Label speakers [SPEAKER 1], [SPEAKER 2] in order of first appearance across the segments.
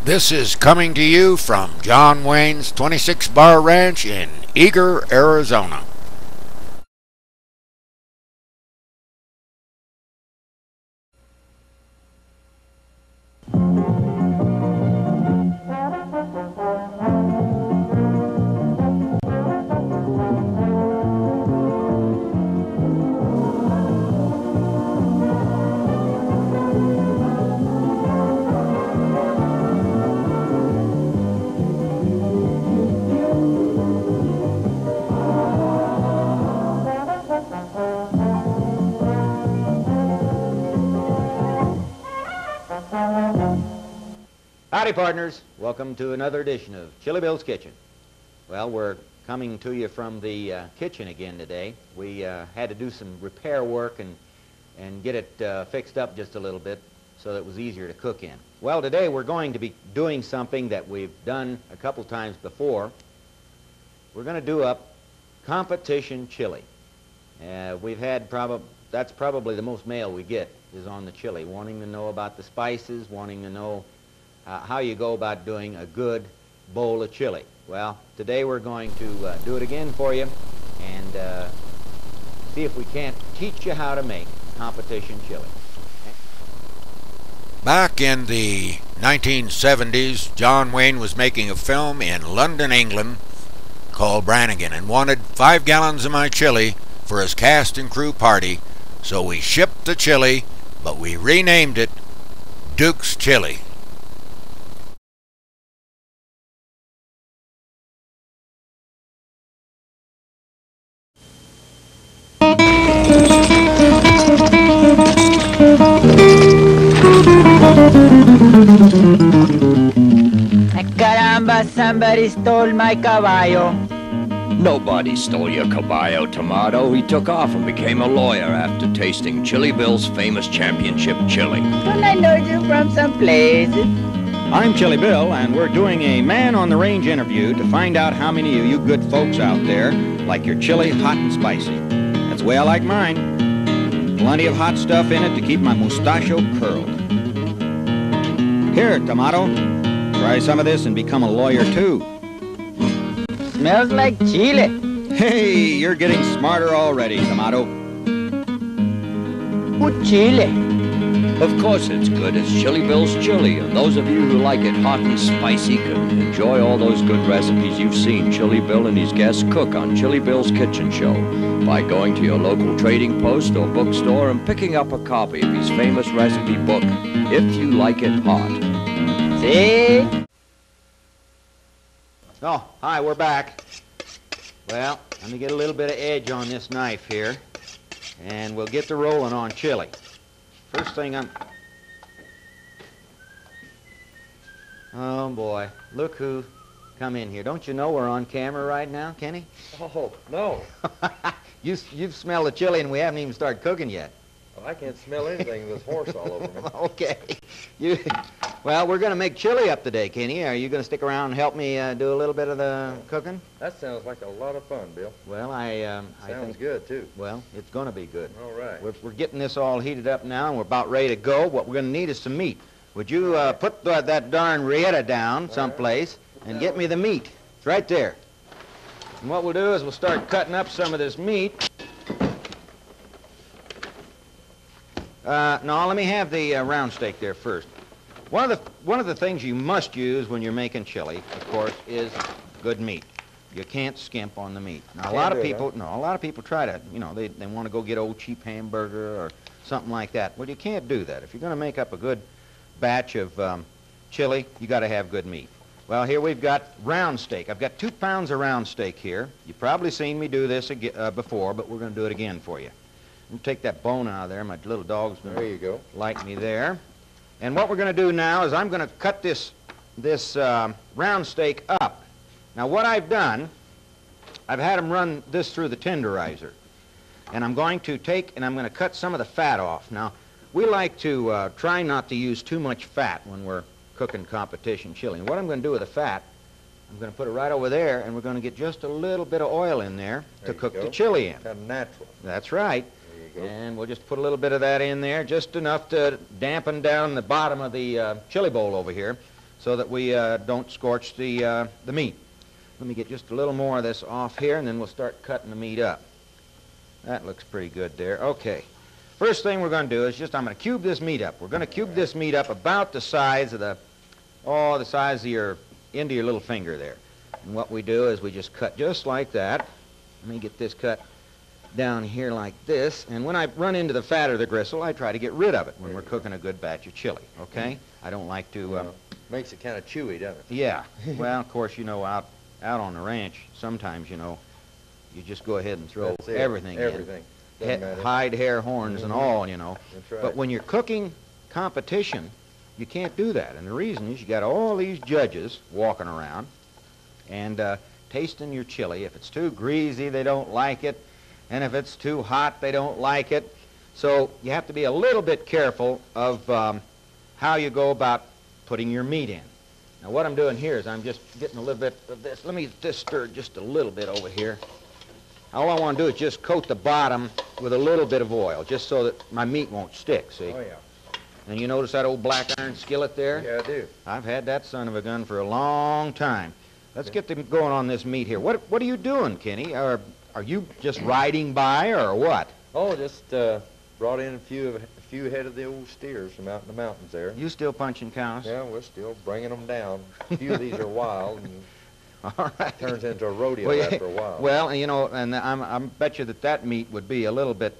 [SPEAKER 1] This is coming to you from John Wayne's 26 Bar Ranch in Eager, Arizona.
[SPEAKER 2] Howdy, partners. Welcome to another edition of Chili Bill's Kitchen. Well, we're coming to you from the kitchen again today. We had to do some repair work and get it fixed up just a little bit so that it was easier to cook in. Well, today we're going to be doing something that we've done a couple times before. We're going to do up competition chili. We've had that's probably the most mail we get is on the chili, wanting to know about the spices, wanting to know how you go about doing a good bowl of chili. Well, today we're going to do it again for you and see if we can't teach you how to make competition chili. Okay?
[SPEAKER 1] Back in the 1970s, John Wayne was making a film in London, England called Brannigan and wanted 5 gallons of my chili for his cast and crew party, so we shipped the chili, but we renamed it Duke's Chili.
[SPEAKER 3] Caramba, somebody stole my caballo.
[SPEAKER 4] Nobody stole your caballo, Tomato. He took off and became a lawyer after tasting Chili Bill's famous championship chili.
[SPEAKER 3] Don't I know you from someplace?
[SPEAKER 5] I'm Chili Bill, and we're doing a man-on-the-range interview to find out how many of you good folks out there like your chili hot and spicy. That's the way I like mine. Plenty of hot stuff in it to keep my mustachio curled. Here, Tomato, try some of this and become a lawyer, too.
[SPEAKER 3] Smells like chile.
[SPEAKER 5] Hey, you're getting smarter already, Tomato.
[SPEAKER 3] Good chile.
[SPEAKER 4] Of course it's good. It's Chili Bill's chili, and those of you who like it hot and spicy can enjoy all those good recipes you've seen Chili Bill and his guests cook on Chili Bill's Kitchen Show by going to your local trading post or bookstore and picking up a copy of his famous recipe book, If You Like It Hot.
[SPEAKER 3] See?
[SPEAKER 2] Oh, hi, we're back. Well, let me get a little bit of edge on this knife here, and we'll get to rolling on chili. First thing Oh, boy. Look who come in here. Don't you know we're on camera right now, Kenny?
[SPEAKER 6] Oh, no.
[SPEAKER 2] You've smelled the chili, and we haven't even started cooking yet.
[SPEAKER 6] Well, I can't smell anything. There's horse all over me.
[SPEAKER 2] Okay. Well, we're going to make chili up today, Kenny. Are you going to stick around and help me do a little bit of the cooking?
[SPEAKER 6] That sounds like a lot of fun, Bill.
[SPEAKER 2] Well, I
[SPEAKER 6] Sounds
[SPEAKER 2] think,
[SPEAKER 6] good, too.
[SPEAKER 2] well, it's going to be good.
[SPEAKER 6] All right.
[SPEAKER 2] We're getting this all heated up now, and we're about ready to go. What we're going to need is some meat. Would you put that darn Rieta down someplace and get me the meat? It's right there. And what we'll do is we'll start cutting up some of this meat. No, let me have the round steak there first. One of the things you must use when you're making chili, of course, is good meat. You can't skimp on the meat. Now, a lot of people try to, you know, they want to go get old cheap hamburger or something like that. Well, you can't do that. If you're going to make up a good batch of chili, you got to have good meat. Well, here we've got round steak. I've got 2 pounds of round steak here. You've probably seen me do this before, but we're going to do it again for you. And take that bone out of there. My little dog's going
[SPEAKER 6] There you go.
[SPEAKER 2] like me there. And what we're going to do now is I'm going to cut this round steak up. Now, what I've done, I've had them run this through the tenderizer. And I'm going to take and I'm going to cut some of the fat off. Now, we like to try not to use too much fat when we're cooking competition chili. And what I'm going to do with the fat, I'm going to put it right over there, and we're going to get just a little bit of oil in there to cook the chili in.
[SPEAKER 6] Kind of natural.
[SPEAKER 2] That's right.
[SPEAKER 6] There you go.
[SPEAKER 2] And we'll just put a little bit of that in there, just enough to dampen down the bottom of the chili bowl over here. so that we don't scorch the meat. Let me get just a little more of this off here, and then we'll start cutting the meat up. That looks pretty good there. Okay. First thing we're going to do is I'm going to cube this meat up. We're going to cube this meat up about the size of the size of your end of your little finger there. And what we do is we just cut just like that. Let me get this cut down here like this. And when I run into the fat or the gristle, I try to get rid of it when we're cooking a good batch of chili. Okay? I don't like to.
[SPEAKER 6] Makes it kind of chewy, doesn't it?
[SPEAKER 2] Yeah. Well, of course, you know, out on the ranch, sometimes, you know, you just go ahead and throw everything in.
[SPEAKER 6] Everything. Doesn't matter.
[SPEAKER 2] Hide, hair, horns, and all, you know.
[SPEAKER 6] That's right.
[SPEAKER 2] But when you're cooking competition, you can't do that. And the reason is you got all these judges walking around and tasting your chili. If it's too greasy, they don't like it. And if it's too hot, they don't like it. So you have to be a little bit careful of how you go about putting your meat in. Now what I'm doing here is I'm just getting a little bit of this. Let me just stir just a little bit over here. All I want to do is just coat the bottom with a little bit of oil, just so that my meat won't stick, see?
[SPEAKER 6] Oh, yeah.
[SPEAKER 2] And you notice that old black iron skillet there?
[SPEAKER 6] Yeah, I do.
[SPEAKER 2] I've had that son of a gun for a long time. Let's get them going on this meat here. What are you doing, Kenny? Are you just riding by or what?
[SPEAKER 6] Oh, just brought in a few head of the old steers from out in the mountains there.
[SPEAKER 2] You still punching cows?
[SPEAKER 6] Yeah, we're still bringing them down. A few of these are wild, and
[SPEAKER 2] all right.
[SPEAKER 6] turns into a rodeo after a while.
[SPEAKER 2] Well, you know, and I bet you that meat would be a little bit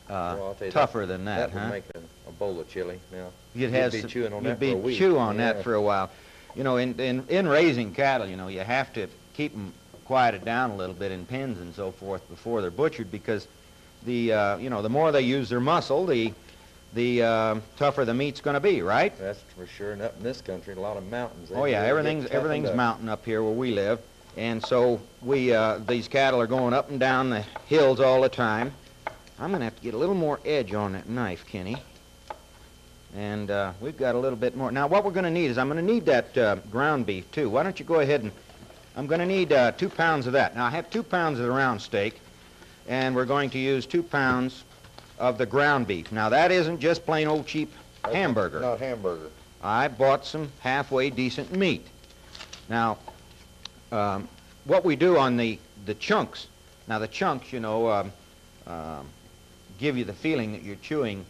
[SPEAKER 6] Well, I'll tell you,
[SPEAKER 2] tougher than that,
[SPEAKER 6] That
[SPEAKER 2] huh?
[SPEAKER 6] would make a bowl of chili. Now,
[SPEAKER 2] You'd
[SPEAKER 6] be chewing on that for a week.
[SPEAKER 2] chew on
[SPEAKER 6] Yeah.
[SPEAKER 2] that for a while. You know, in raising cattle, you know, you have to keep them quieted down a little bit in pens and so forth before they're butchered, because the you know, the more they use their muscle, the tougher the meat's going to be, right?
[SPEAKER 6] That's for sure. And up in this country, a lot of mountains.
[SPEAKER 2] Oh yeah, everything's mountain up here where we live, and so these cattle are going up and down the hills all the time. I'm going to have to get a little more edge on that knife, Kenny. And we've got a little bit more. Now what we're going to need is I'm going to need that ground beef too. Why don't you go ahead and I'm going to need 2 pounds of that. Now I have 2 pounds of the round steak, and we're going to use 2 pounds of the ground beef. Now that isn't just plain old cheap hamburger.
[SPEAKER 6] Not hamburger.
[SPEAKER 2] I bought some halfway decent meat. Now what we do on the chunks, now the chunks, you know, give you the feeling that you're chewing,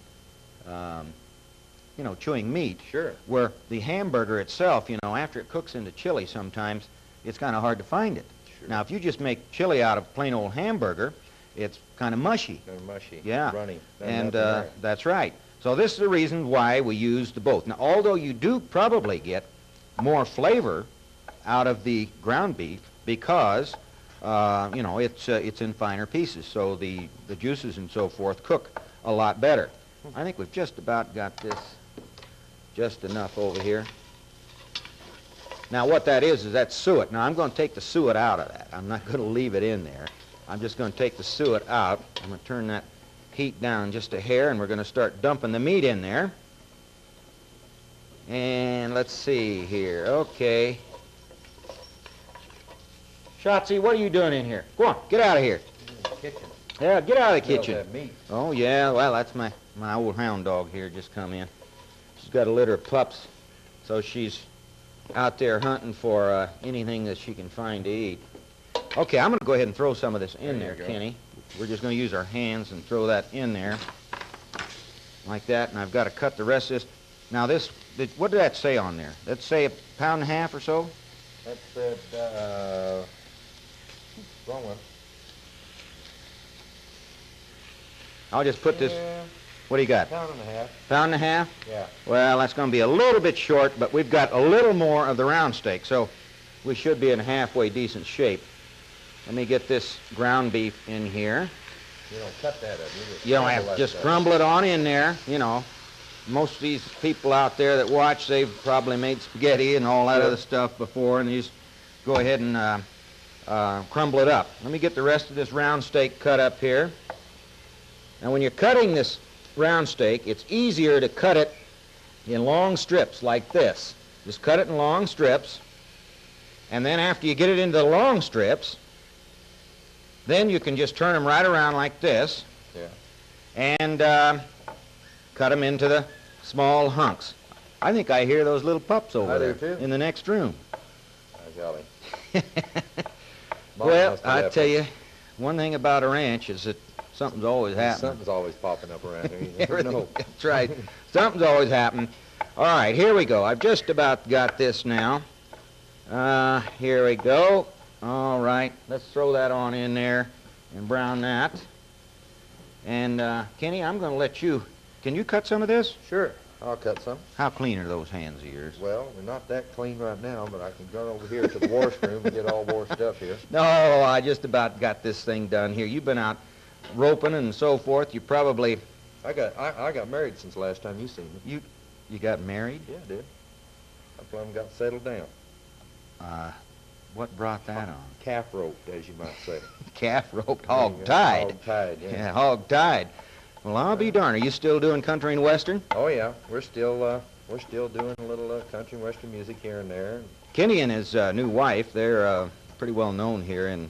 [SPEAKER 2] you know, chewing meat.
[SPEAKER 6] Sure.
[SPEAKER 2] Where the hamburger itself, you know, after it cooks into chili sometimes, it's kind of hard to find it.
[SPEAKER 6] Sure.
[SPEAKER 2] Now, if you just make chili out of plain old hamburger, it's kind of mushy.
[SPEAKER 6] They're mushy.
[SPEAKER 2] Yeah.
[SPEAKER 6] Runny.
[SPEAKER 2] And that's right. So this is the reason why we use the both. Now, although you do probably get more flavor out of the ground beef because, you know, it's in finer pieces, so the juices and so forth cook a lot better. I think we've just about got this just enough over here. Now what that is that's suet. Now I'm going to take the suet out of that. I'm not going to leave it in there. I'm just going to take the suet out. I'm going to turn that heat down just a hair, and we're going to start dumping the meat in there. And let's see here. Okay. Shotzi, what are you doing in here? Go on, get out of here.
[SPEAKER 6] Kitchen.
[SPEAKER 2] Yeah, get out of the
[SPEAKER 6] Smells
[SPEAKER 2] kitchen.
[SPEAKER 6] that meat.
[SPEAKER 2] Oh, yeah, well, that's my old hound dog here just come in. She's got a litter of pups, so she's out there hunting for anything that she can find to eat. Okay, I'm going to go ahead and throw some of this in there, Kenny. We're just going to use our hands and throw that in there like that, and I've got to cut the rest of this. Now this, what did that say on there? Did that say 1.5 pounds or so?
[SPEAKER 6] That said, wrong one.
[SPEAKER 2] I'll just put this, what do you got?
[SPEAKER 6] 1.5 pounds.
[SPEAKER 2] 1.5 pounds?
[SPEAKER 6] Yeah.
[SPEAKER 2] Well, that's going to be a little bit short, but we've got a little more of the round steak, so we should be in halfway decent shape. Let me get this ground beef in here.
[SPEAKER 6] You don't cut that up.
[SPEAKER 2] You don't have to just crumble it on in there, you know. Most of these people out there that watch, they've probably made spaghetti and all that other stuff before, and you just go ahead and crumble it up. Let me get the rest of this round steak cut up here. Now, when you're cutting this round steak, it's easier to cut it in long strips like this. Just cut it in long strips, and then after you get it into the long strips, then you can just turn them right around like this.
[SPEAKER 6] Yeah.
[SPEAKER 2] And cut them into the small hunks. I think I hear those little pups over
[SPEAKER 6] I do
[SPEAKER 2] there
[SPEAKER 6] too.
[SPEAKER 2] in the next room.
[SPEAKER 6] By golly.
[SPEAKER 2] Well, I tell you, one thing about a ranch is that something's always happening.
[SPEAKER 6] Something's always popping up around here. You never
[SPEAKER 2] Everything-
[SPEAKER 6] know.
[SPEAKER 2] That's right. Something's always happening. All right, here we go. I've just about got this now. Here we go. All right, let's throw that on in there and brown that. And, Kenny, I'm going to let you... Can you cut some of this?
[SPEAKER 6] Sure, I'll cut some.
[SPEAKER 2] How clean are those hands of yours?
[SPEAKER 6] Well, we're not that clean right now, but I can go over here to the washroom and get all washed up here.
[SPEAKER 2] No, I just about got this thing done here. You've been out roping and so forth. You probably...
[SPEAKER 6] I got married since the last time you seen me.
[SPEAKER 2] You got married?
[SPEAKER 6] Yeah, I did. I plumb got settled down.
[SPEAKER 2] What brought that on?
[SPEAKER 6] Calf roped, as you might say.
[SPEAKER 2] Calf roped, hog tied.
[SPEAKER 6] Hog tied, yeah.
[SPEAKER 2] Yeah, hog tied. Well, I'll be darned. Are you still doing country and western?
[SPEAKER 6] Oh yeah, we're still doing a little country and western music here and there.
[SPEAKER 2] Kenny and his new wife, they're pretty well known here in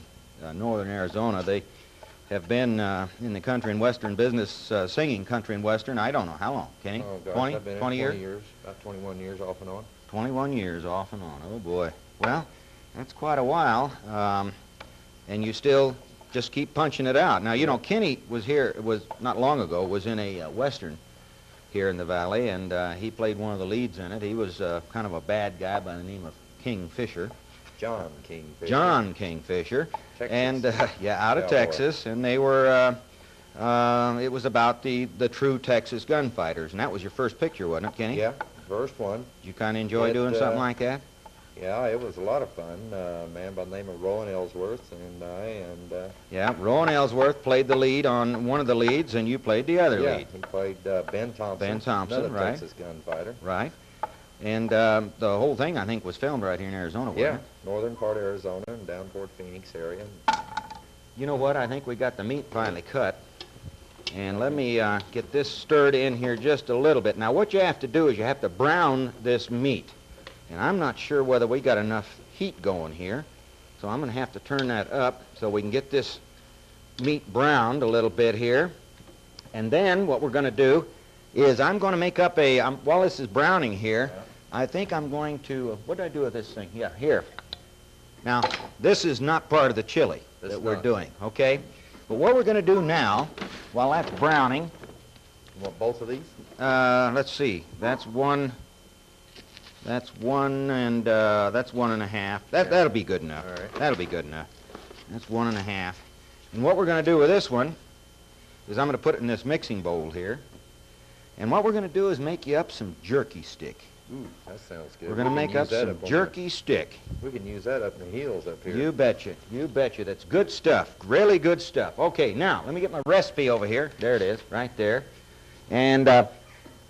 [SPEAKER 2] northern Arizona. They have been in the country and western business, singing country and western. I don't know how long, Kenny?
[SPEAKER 6] Oh gosh,
[SPEAKER 2] 20,
[SPEAKER 6] I've been
[SPEAKER 2] 20
[SPEAKER 6] in
[SPEAKER 2] years?
[SPEAKER 6] 20 years, about 21 years off and on.
[SPEAKER 2] 21 years off and on. Oh boy. Well, that's quite a while. And you still just keep punching it out. Now, you know, Kenny was not long ago, was in a western here in the valley, and he played one of the leads in it. He was kind of a bad guy by the name of King Fisher.
[SPEAKER 6] John Kingfisher.
[SPEAKER 2] John Kingfisher.
[SPEAKER 6] Texas.
[SPEAKER 2] And, yeah, out of
[SPEAKER 6] Cowboy.
[SPEAKER 2] Texas, and they were, it was about the true Texas gunfighters, and that was your first picture, wasn't it, Kenny?
[SPEAKER 6] Yeah, first one.
[SPEAKER 2] Did you kind of enjoy doing something like that?
[SPEAKER 6] Yeah, it was a lot of fun. A man by the name of Rowan Ellsworth and I,
[SPEAKER 2] Yeah, Rowan Ellsworth played the lead on one of the leads, and you played the other
[SPEAKER 6] yeah,
[SPEAKER 2] lead.
[SPEAKER 6] he played Ben Thompson.
[SPEAKER 2] Ben Thompson,
[SPEAKER 6] another
[SPEAKER 2] right.
[SPEAKER 6] Texas gunfighter.
[SPEAKER 2] Right. And the whole thing, I think, was filmed right here in Arizona, wasn't
[SPEAKER 6] Yeah,
[SPEAKER 2] it?
[SPEAKER 6] northern part of Arizona and down toward Phoenix area.
[SPEAKER 2] You know what? I think we got the meat finally cut. And let me get this stirred in here just a little bit. Now, what you have to do is you have to brown this meat. And I'm not sure whether we got enough heat going here. So I'm going to have to turn that up so we can get this meat browned a little bit here. And then what we're going to do is I'm going to make up while this is browning here, I think I'm going to, what did I do with this thing? Yeah, here. Now, this is not part of the chili that we're doing, okay? But what we're going to do now, while that's browning,
[SPEAKER 6] You want both of these?
[SPEAKER 2] let's see, that's one, and that's 1.5. That'll be good enough.
[SPEAKER 6] All right.
[SPEAKER 2] That'll be good enough. That's 1.5. And what we're going to do with this one is I'm going to put it in this mixing bowl here. And what we're going to do is make you up some jerky stick.
[SPEAKER 6] Ooh, that sounds good.
[SPEAKER 2] We're going to make up some jerky stick.
[SPEAKER 6] We can use that up in the heels up here.
[SPEAKER 2] You betcha. You betcha. That's good stuff. Really good stuff. Okay, now, let me get my recipe over here. There it is, right there. And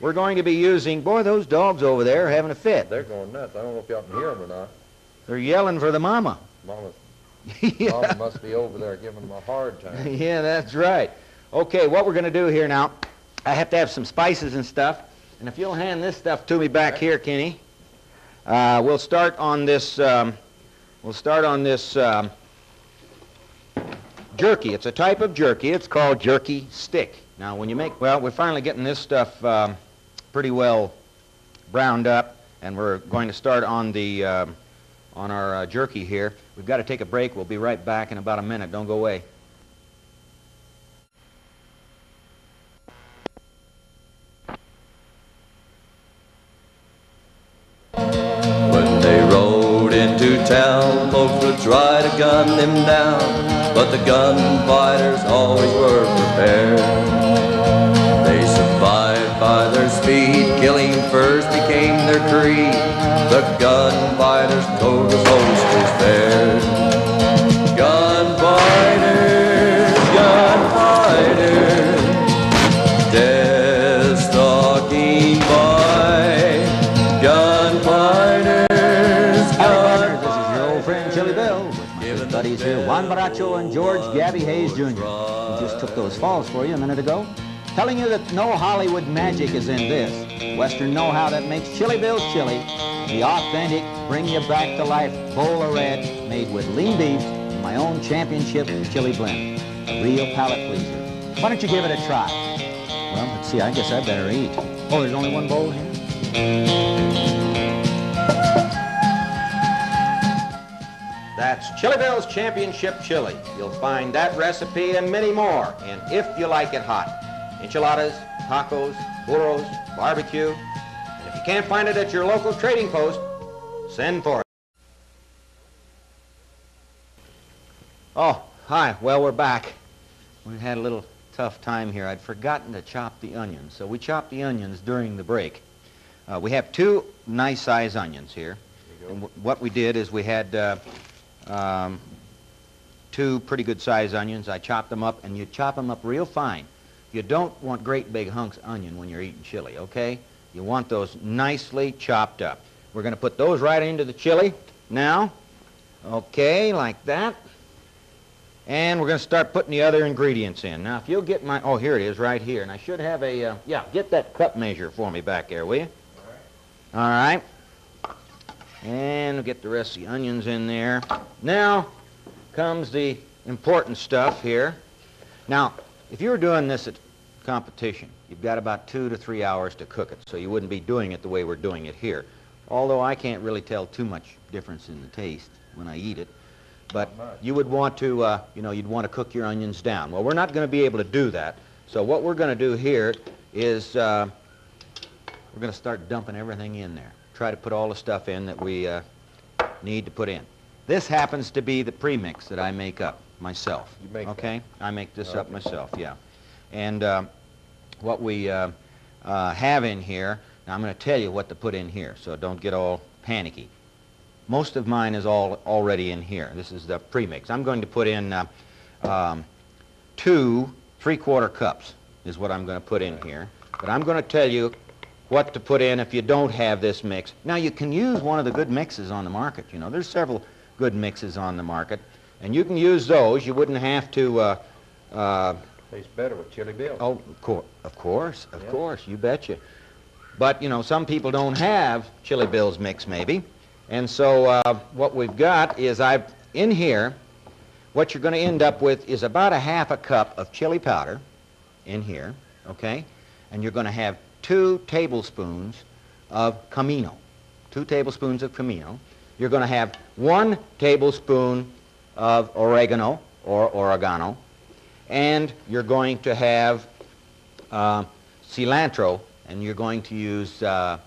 [SPEAKER 2] we're going to be using, boy, those dogs over there are having a fit.
[SPEAKER 6] They're going nuts. I don't know if y'all can hear them or not.
[SPEAKER 2] They're yelling for the mama.
[SPEAKER 6] Mama
[SPEAKER 2] Yeah.
[SPEAKER 6] must be over there giving them a hard time.
[SPEAKER 2] Yeah, that's right. Okay, what we're going to do here now, I have to have some spices and stuff. And if you'll hand this stuff to me back here, Kenny, we'll start on this. Jerky. It's a type of jerky. It's called jerky stick. Now, when you make, well, we're finally getting this stuff pretty well browned up, and we're going to start on the on our jerky here. We've got to take a break. We'll be right back in about a minute. Don't go away.
[SPEAKER 7] When they rode into town, folks would try to gun them down, but the gunfighters always were prepared. They survived by their speed, killing first became their creed. The gunfighters told us host was spared. Gunfighters, gunfighters, death stalking by. Gunfighters,
[SPEAKER 8] Howdy, partners. This is your old friend Chili Bill with my good buddies here, Juan Baracho and George Gabby Hayes Jr. who just took those falls for you a minute ago, telling you that no Hollywood magic is in this. Western know-how that makes Chili Bill's chili the authentic, bring you back to life bowl of red made with lean beef and my own championship chili blend. A real palate pleaser. Why don't you give it a try? Well, let's see, I guess I better eat. Oh, there's only one bowl here?
[SPEAKER 2] That's Chili Bill's Championship Chili. You'll find that recipe and many more in If You Like It Hot. Enchiladas, tacos, burros, barbecue. And if you can't find it at your local trading post, send for it. Oh, hi. Well, we're back. We had a little tough time here. I'd forgotten to chop the onions, so we chopped the onions during the break. We have two nice size onions here. And what we did is we had two pretty good size onions. I chopped them up, and you chop them up real fine. You don't want great big hunks of onion when you're eating chili, okay? You want those nicely chopped up. We're going to put those right into the chili now. Okay, like that. And we're going to start putting the other ingredients in. Now, if you'll get my, oh, here it is right here. And I should have a, yeah, get that cup measure for me back there, will you? All right. And we'll get the rest of the onions in there. Now comes the important stuff here. Now, if you were doing this at competition, you've got about 2 to 3 hours to cook it, so you wouldn't be doing it the way we're doing it here. Although I can't really tell too much difference in the taste when I eat it. But you would want to, you know, you'd want to cook your onions down. Well, we're not going to be able to do that. So what we're going to do here is we're going to start dumping everything in there. Try to put all the stuff in that we need to put in. This happens to be the premix that I make up myself.
[SPEAKER 6] You make
[SPEAKER 2] okay?
[SPEAKER 6] that?
[SPEAKER 2] I make this up myself, yeah. And what we have in here, now I'm going to tell you what to put in here, so don't get all panicky. Most of mine is already in here. This is the premix. I'm going to put in 2 3/4 cups is what I'm going to put in here. But I'm going to tell you what to put in if you don't have this mix. Now, you can use one of the good mixes on the market. You know, there's several good mixes on the market, and you can use those. You wouldn't have to...
[SPEAKER 6] Tastes better with Chili Bill.
[SPEAKER 2] Oh, of course, you betcha. But, you know, some people don't have Chili Bill's mix, maybe. And so what we've got is in here, what you're going to end up with is about 1/2 cup of chili powder in here, okay? And you're going to have 2 tablespoons of comino. 2 tablespoons of comino. You're going to have 1 tablespoon of oregano or oregano. And you're going to have cilantro, and you're going to use a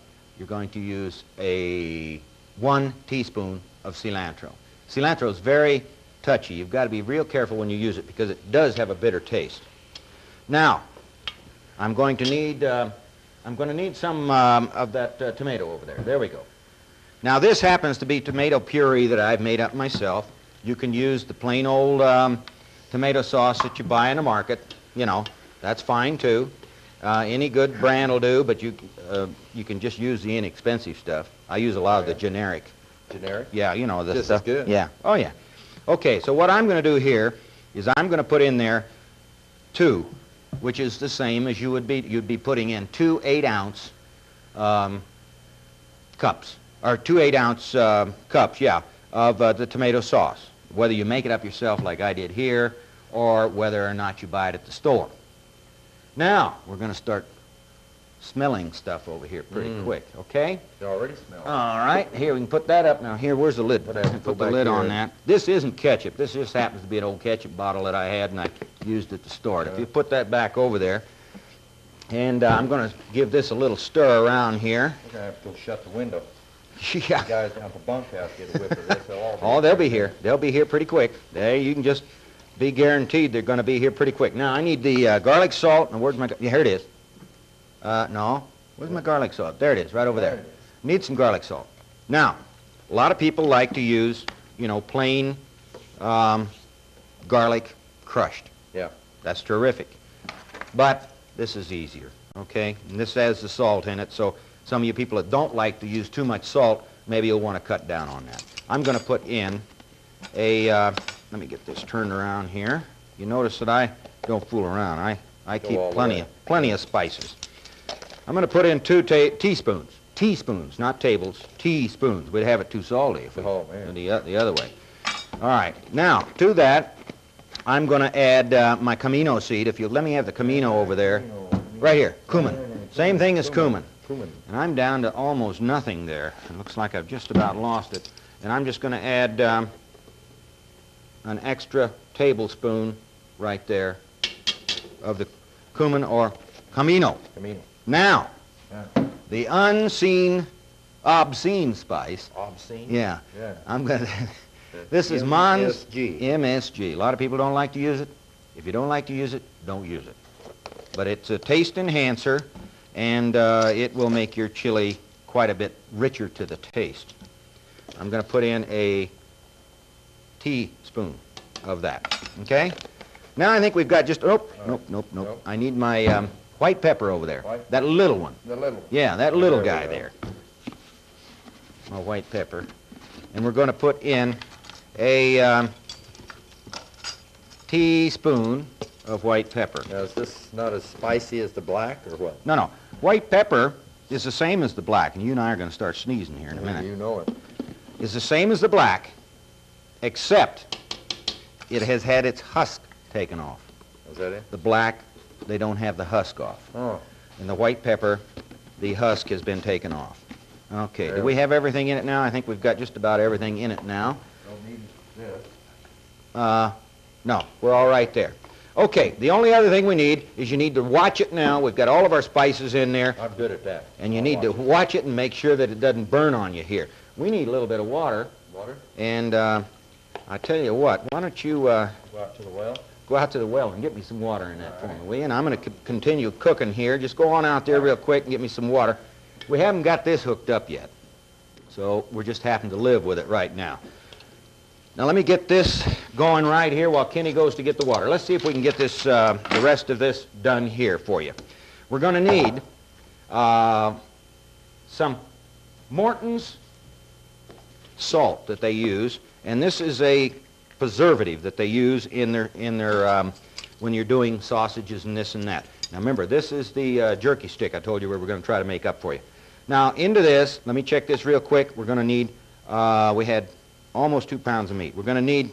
[SPEAKER 2] 1 teaspoon of cilantro. Cilantro is very touchy. You've got to be real careful when you use it because it does have a bitter taste. Now, I'm going to need some of that tomato over there. There we go. Now, this happens to be tomato puree that I've made up myself. You can use the plain old tomato sauce that you buy in the market. You know, that's fine too. Any good brand will do, but you can just use the inexpensive stuff. I use a lot of the generic.
[SPEAKER 6] Generic?
[SPEAKER 2] Yeah, you know, the
[SPEAKER 6] Just
[SPEAKER 2] stuff.
[SPEAKER 6] as good.
[SPEAKER 2] Yeah. Oh, yeah. Okay, so what I'm going to do here is I'm going to put in there 2, which is the same as you'd be putting in 2 8-ounce cups, or 2 8-ounce cups, yeah, of the tomato sauce. Whether you make it up yourself like I did here, or whether or not you buy it at the store. Now, we're going to start smelling stuff over here pretty quick, okay?
[SPEAKER 6] You already smell it.
[SPEAKER 2] All right, here, we can put that up. Now, here, where's the lid?
[SPEAKER 6] Put the
[SPEAKER 2] the lid on
[SPEAKER 6] here.
[SPEAKER 2] that. This isn't ketchup. This just happens to be an old ketchup bottle that I had, and I used it to store it. If you put that back over there, and I'm going to give this a little stir around here.
[SPEAKER 6] We're going to have to go shut the window.
[SPEAKER 2] Yeah.
[SPEAKER 6] The guys down at the bunkhouse get a whiff of this.
[SPEAKER 2] They'll be here. They'll be here pretty quick. There, you can just be guaranteed they're going to be here pretty quick. Now, I need the garlic salt. And where's my... Yeah, here it is. No. Where's my garlic salt? There it is, right over there. Need some garlic salt. Now, a lot of people like to use, you know, plain garlic crushed.
[SPEAKER 6] Yeah.
[SPEAKER 2] That's terrific. But this is easier, okay? And this has the salt in it, so some of you people that don't like to use too much salt, maybe you'll want to cut down on that. I'm going to put in a, let me get this turned around here. You notice that I don't fool around. I keep plenty of spices. I'm going to put in 2 teaspoons. Teaspoons, not tables. Teaspoons. We'd have it too salty if we did the other way. All right. Now, to that, I'm going to add my comino seed. If you let me have the comino over there. Right here. Cumin. Same thing as cumin.
[SPEAKER 6] cumin.
[SPEAKER 2] And I'm down to almost nothing there. It looks like I've just about lost it. And I'm just going to add an extra tablespoon right there of the cumin or comino.
[SPEAKER 6] Camino.
[SPEAKER 2] Now,
[SPEAKER 6] Yeah.
[SPEAKER 2] the unseen, obscene spice.
[SPEAKER 6] Obscene?
[SPEAKER 2] Yeah.
[SPEAKER 6] Yeah.
[SPEAKER 2] I'm going to... This is Mons
[SPEAKER 6] MSG.
[SPEAKER 2] MSG. A lot of people don't like to use it. If you don't like to use it, don't use it. But it's a taste enhancer, and it will make your chili quite a bit richer to the taste. I'm going to put in a teaspoon of that. Okay? Now I think we've got just... Nope. I need my white pepper over there.
[SPEAKER 6] White?
[SPEAKER 2] That little one.
[SPEAKER 6] The little.
[SPEAKER 2] Yeah, that little
[SPEAKER 6] There we
[SPEAKER 2] guy
[SPEAKER 6] go.
[SPEAKER 2] there. My white pepper. And we're going to put in a teaspoon of white pepper.
[SPEAKER 6] Now, is this not as spicy as the black, or what?
[SPEAKER 2] No. White pepper is the same as the black, and you and I are going to start sneezing here in a minute.
[SPEAKER 6] You know it.
[SPEAKER 2] It's the same as the black, except it has had its husk taken off.
[SPEAKER 6] Is that it?
[SPEAKER 2] The black, they don't have the husk off.
[SPEAKER 6] Oh.
[SPEAKER 2] And the white pepper, the husk has been taken off. Okay, do
[SPEAKER 6] There.
[SPEAKER 2] we have everything in it now? I think we've got just about everything in it now.
[SPEAKER 6] Don't need this.
[SPEAKER 2] No, we're all right there. Okay, the only other thing we need is you need to watch it now. We've got all of our spices in there,
[SPEAKER 6] I'm good at that.
[SPEAKER 2] and you
[SPEAKER 6] I'll
[SPEAKER 2] need to watch it and make sure that it doesn't burn on you here. We need a little bit of water,
[SPEAKER 6] Water?
[SPEAKER 2] and I tell you what, why don't you
[SPEAKER 6] Go out to the well.
[SPEAKER 2] go out to the well and get me some water in that for me, will you? And I'm going to continue cooking here. Just go on out there real quick and get me some water. We haven't got this hooked up yet, so we're just having to live with it right now. Now let me get this going right here while Kenny goes to get the water. Let's see if we can get this, the rest of this done here for you. We're going to need some Morton's salt that they use, and this is a preservative that they use in their when you're doing sausages and this and that. Now remember, this is the jerky stick I told you we were going to try to make up for you. Now into this, let me check this real quick. We're going to need, we had almost 2 pounds of meat. We're going to need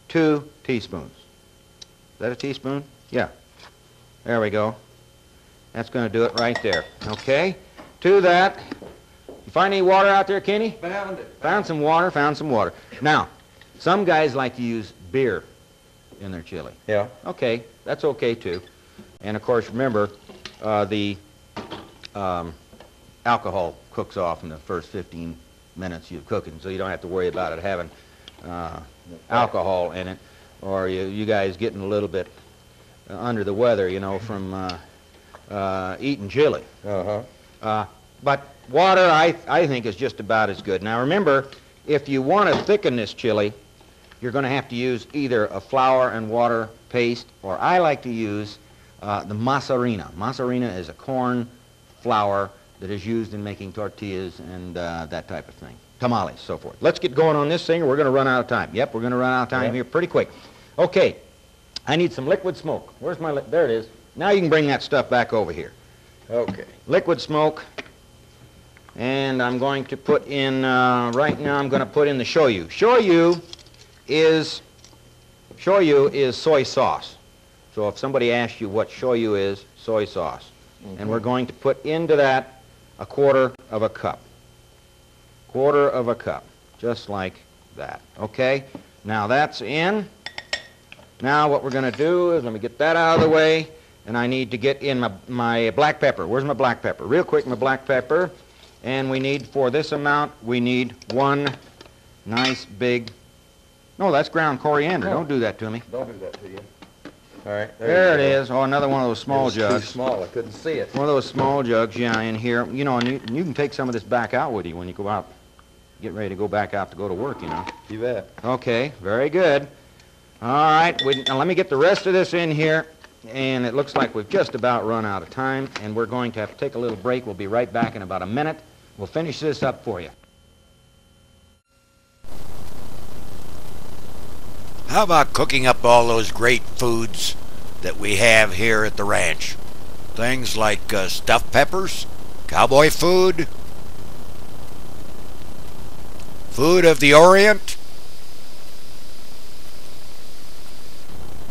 [SPEAKER 2] 2 teaspoons. Is that a teaspoon? Yeah. There we go. That's going to do it right there. Okay. To that, you find any water out there, Kenny?
[SPEAKER 6] Found it.
[SPEAKER 2] Found some water. Now, some guys like to use beer in their chili.
[SPEAKER 6] Yeah.
[SPEAKER 2] Okay, that's okay too. And of course, remember, the alcohol cooks off in the first 15 minutes you're cooking, so you don't have to worry about it having alcohol in it, or you guys getting a little bit under the weather, you know, from eating chili.
[SPEAKER 6] Uh-huh.
[SPEAKER 2] But water, I think, is just about as good. Now remember, if you want to thicken this chili, you're going to have to use either a flour and water paste, or I like to use the macerina. Macerina is a corn flour that is used in making tortillas and that type of thing. Tamales, so forth. Let's get going on this thing, or we're going to run out of time. Yep, we're going to run out of time here pretty quick. Okay, I need some liquid smoke. Where's my, there it is. Now you can bring that stuff back over here.
[SPEAKER 6] Okay.
[SPEAKER 2] Liquid smoke. And I'm going to put in, right now I'm going to put in the shoyu. Shoyu is soy sauce. So if somebody asks you what shoyu is, soy sauce. Mm-hmm. And we're going to put into that a quarter of a cup. Quarter of a cup, just like that. Okay? Now that's in. Now what we're going to do is, let me get that out of the way, and I need to get in my black pepper. Where's my black pepper? Real quick, my black pepper. And we need, for this amount, we need 1 nice big, no, that's ground coriander.
[SPEAKER 6] No.
[SPEAKER 2] Don't do that to me.
[SPEAKER 6] Don't do that to you. All right.
[SPEAKER 2] There it
[SPEAKER 6] you go.
[SPEAKER 2] is. Oh, another one of those small
[SPEAKER 6] It was
[SPEAKER 2] jugs.
[SPEAKER 6] too small. I couldn't see it.
[SPEAKER 2] One of those small jugs, yeah, in here. You know, and you can take some of this back out with you when you go out, get ready to go back out to go to work, you know.
[SPEAKER 6] You bet.
[SPEAKER 2] Okay, very good. All right, now let me get the rest of this in here. And it looks like we've just about run out of time, and we're going to have to take a little break. We'll be right back in about a minute. We'll finish this up for you.
[SPEAKER 1] How about cooking up all those great foods that we have here at the ranch? Things like stuffed peppers, cowboy food, food of the Orient,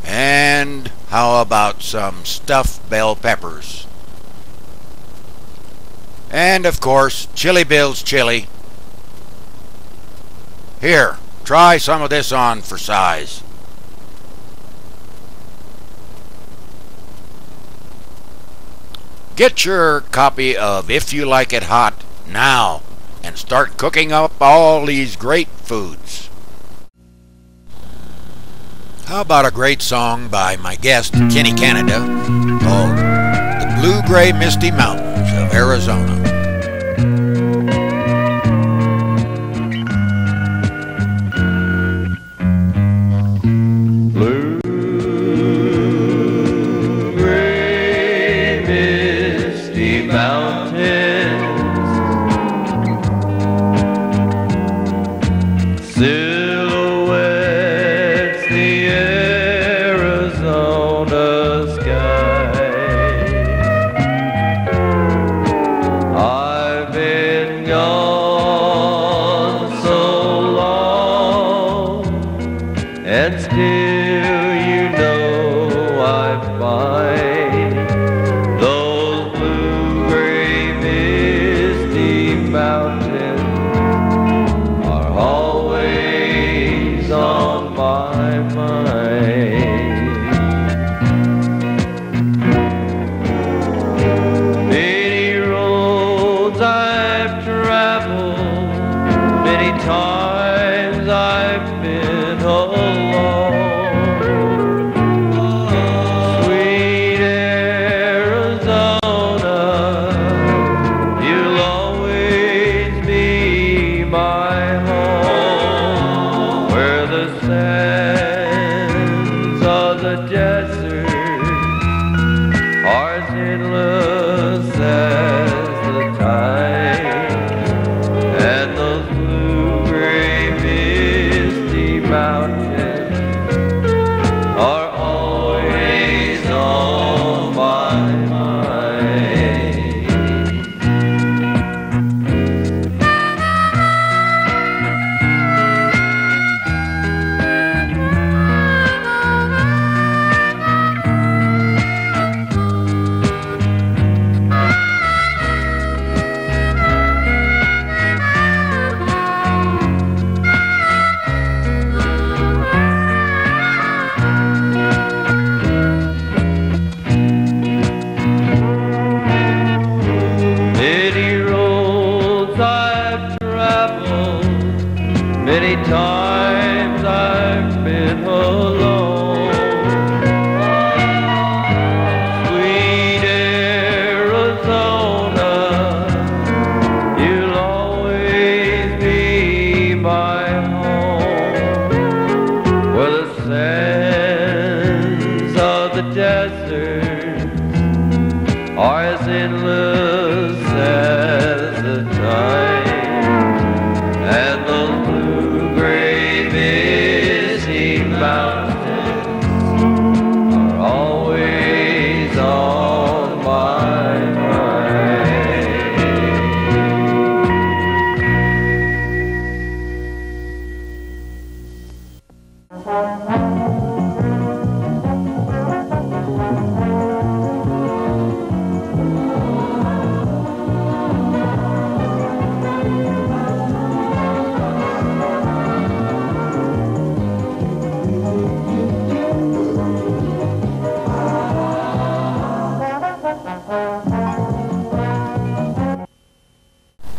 [SPEAKER 1] and how about some stuffed bell peppers? And of course, Chili Bill's chili. Here, try some of this on for size. Get your copy of If You Like It Hot now and start cooking up all these great foods. How about a great song by my guest, Kenny Canada, called The Blue Gray Misty Mountains of Arizona.
[SPEAKER 7] Blue gray misty mountains, silhouettes the Arizona sky. I've been gone so long, and still you know I find those blue-gray misty mountains are always on my mind. Many roads I've traveled, many times I've been alone. Sweet Arizona, you'll always be my home, where the sands of the desert are as endless as the tide, and those blue-gray misty mountains are always on my mind. Many roads I've traveled, many times I've been alone. Sweet Arizona, you'll always be my home, where the sands of the desert are as endless as the tide, and those blue-gray misty mountains are always on my mind.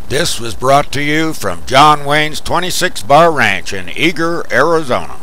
[SPEAKER 1] This was brought to you from John Wayne's 26 Bar Ranch in Eager, Arizona.